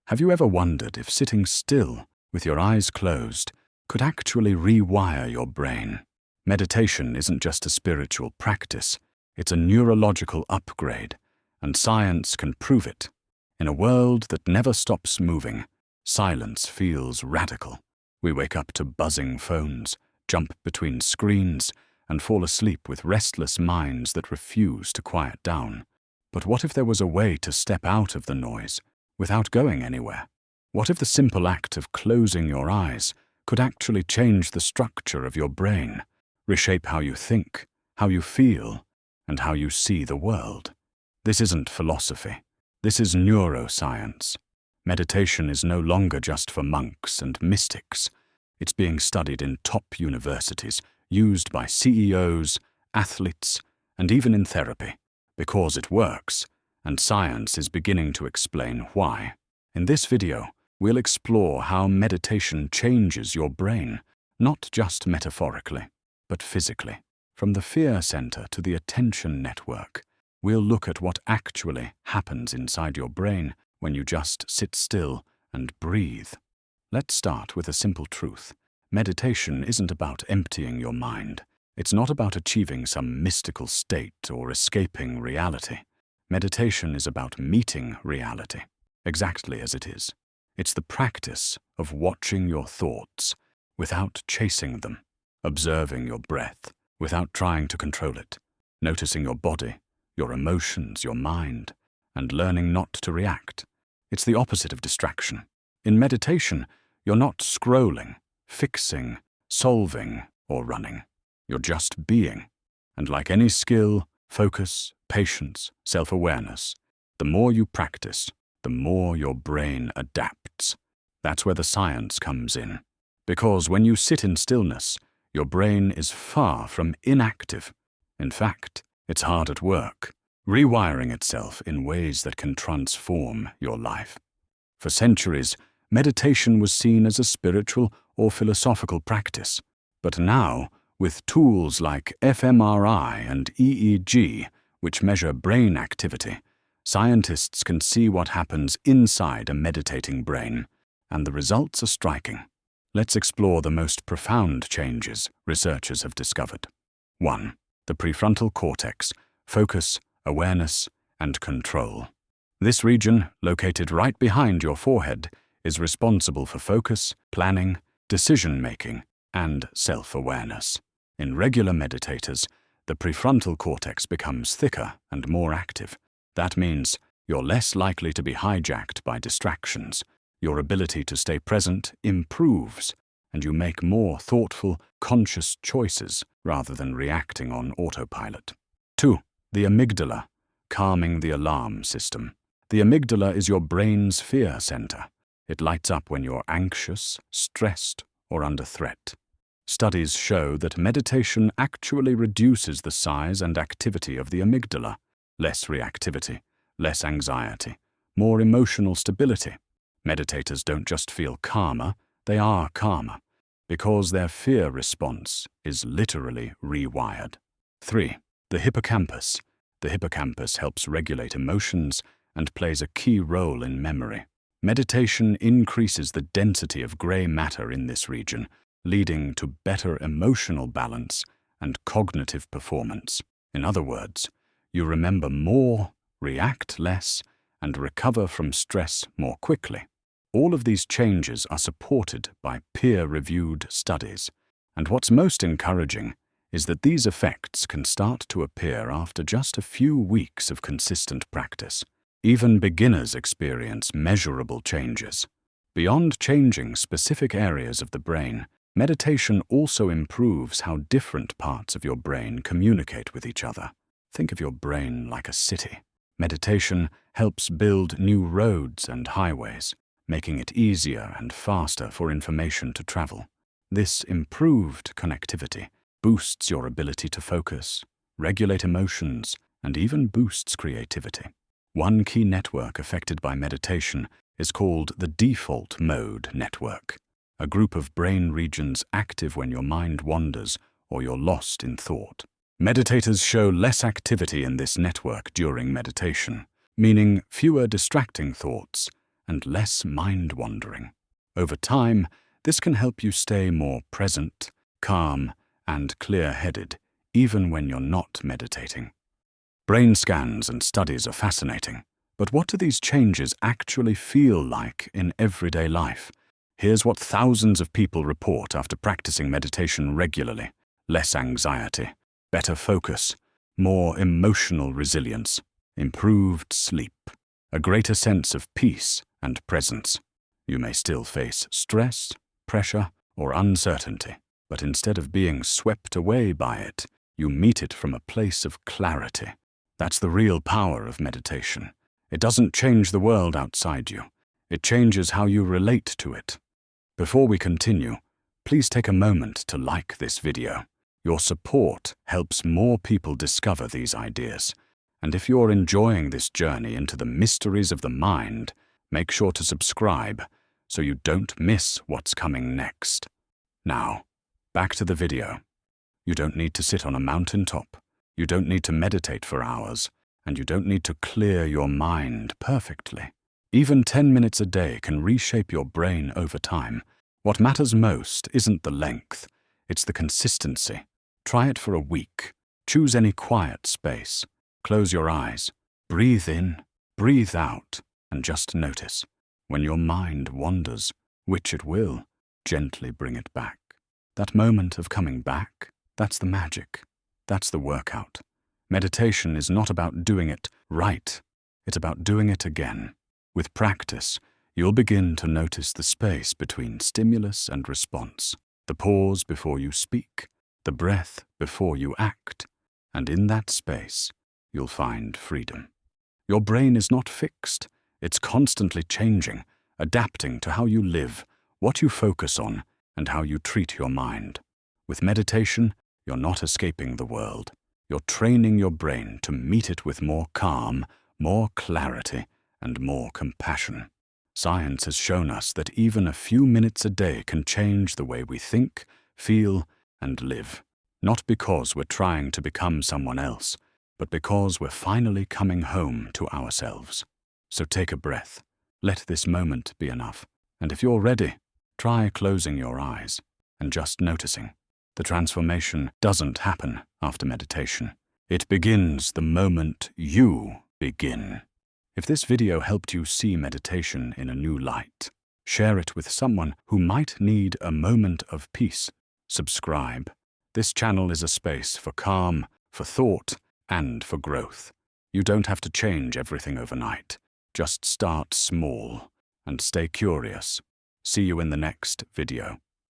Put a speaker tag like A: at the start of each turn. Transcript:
A: Have you ever wondered if sitting still, with your eyes closed, could actually rewire your brain? Meditation isn't just a spiritual practice, it's a neurological upgrade, and science can prove it. In a world that never stops moving, silence feels radical. We wake up to buzzing phones, jump between screens, and fall asleep with restless minds that refuse to quiet down. But what if there was a way to step out of the noise without going anywhere? What if the simple act of closing your eyes could actually change the structure of your brain, reshape how you think, how you feel, and how you see the world? This isn't philosophy. This is neuroscience. Meditation is no longer just for monks and mystics. It's being studied in top universities, used by CEOs, athletes, and even in therapy, because it works, and science is beginning to explain why. In this video, we'll explore how meditation changes your brain, not just metaphorically, but physically. From the fear center to the attention network, we'll look at what actually happens inside your brain when you just sit still and breathe. Let's start with a simple truth. Meditation isn't about emptying your mind. It's not about achieving some mystical state or escaping reality. Meditation is about meeting reality, exactly as it is. It's the practice of watching your thoughts without chasing them, observing your breath without trying to control it, noticing your body, your emotions, your mind, and learning not to react. It's the opposite of distraction. In meditation, you're not scrolling, fixing, solving, or running. You're just being. And like any skill, focus, patience, self-awareness, the more you practice, the more your brain adapts. That's where the science comes in. Because when you sit in stillness, your brain is far from inactive. In fact, it's hard at work, rewiring itself in ways that can transform your life. For centuries, meditation was seen as a spiritual or philosophical practice. But now, with tools like fMRI and EEG, which measure brain activity, scientists can see what happens inside a meditating brain, and the results are striking. Let's explore the most profound changes researchers have discovered. 1. The prefrontal cortex, focus, awareness, and control. This region, located right behind your forehead, is responsible for focus, planning, decision-making, and self-awareness. In regular meditators, the prefrontal cortex becomes thicker and more active. That means you're less likely to be hijacked by distractions. Your ability to stay present improves, and you make more thoughtful, conscious choices rather than reacting on autopilot. 2. The amygdala, calming the alarm system. The amygdala is your brain's fear center. It lights up when you're anxious, stressed, or under threat. Studies show that meditation actually reduces the size and activity of the amygdala. Less reactivity, less anxiety, more emotional stability. Meditators don't just feel calmer, they are calmer, because their fear response is literally rewired. 3. The hippocampus. The hippocampus helps regulate emotions and plays a key role in memory. Meditation increases the density of gray matter in this region, leading to better emotional balance and cognitive performance. In other words, you remember more, react less, and recover from stress more quickly. All of these changes are supported by peer-reviewed studies, and what's most encouraging is that these effects can start to appear after just a few weeks of consistent practice. Even beginners experience measurable changes. Beyond changing specific areas of the brain, meditation also improves how different parts of your brain communicate with each other. Think of your brain like a city. Meditation helps build new roads and highways, making it easier and faster for information to travel. This improved connectivity boosts your ability to focus, regulate emotions, and even boosts creativity. One key network affected by meditation is called the default mode network, a group of brain regions active when your mind wanders or you're lost in thought. Meditators show less activity in this network during meditation, meaning fewer distracting thoughts and less mind-wandering. Over time, this can help you stay more present, calm, and clear-headed, even when you're not meditating. Brain scans and studies are fascinating, but what do these changes actually feel like in everyday life? Here's what thousands of people report after practicing meditation regularly: less anxiety, better focus, more emotional resilience, improved sleep, a greater sense of peace and presence. You may still face stress, pressure, or uncertainty, but instead of being swept away by it, you meet it from a place of clarity. That's the real power of meditation. It doesn't change the world outside you. It changes how you relate to it. Before we continue, please take a moment to like this video. Your support helps more people discover these ideas. And if you're enjoying this journey into the mysteries of the mind, make sure to subscribe so you don't miss what's coming next. Now, back to the video. You don't need to sit on a mountaintop. You don't need to meditate for hours. And you don't need to clear your mind perfectly. Even 10 minutes a day can reshape your brain over time. What matters most isn't the length, it's the consistency. Try it for a week. Choose any quiet space. Close your eyes. Breathe in, breathe out, and just notice. When your mind wanders, which it will, gently bring it back. That moment of coming back, that's the magic. That's the workout. Meditation is not about doing it right. It's about doing it again. With practice, you'll begin to notice the space between stimulus and response, the pause before you speak, the breath before you act, and in that space, you'll find freedom. Your brain is not fixed. It's constantly changing, adapting to how you live, what you focus on, and how you treat your mind. With meditation, you're not escaping the world. You're training your brain to meet it with more calm, more clarity, and more compassion. Science has shown us that even a few minutes a day can change the way we think, feel, and live. Not because we're trying to become someone else, but because we're finally coming home to ourselves. So take a breath. Let this moment be enough. And if you're ready, try closing your eyes and just noticing. The transformation doesn't happen after meditation. It begins the moment you begin. If this video helped you see meditation in a new light, share it with someone who might need a moment of peace. Subscribe. This channel is a space for calm, for thought, and for growth. You don't have to change everything overnight. Just start small and stay curious. See you in the next video.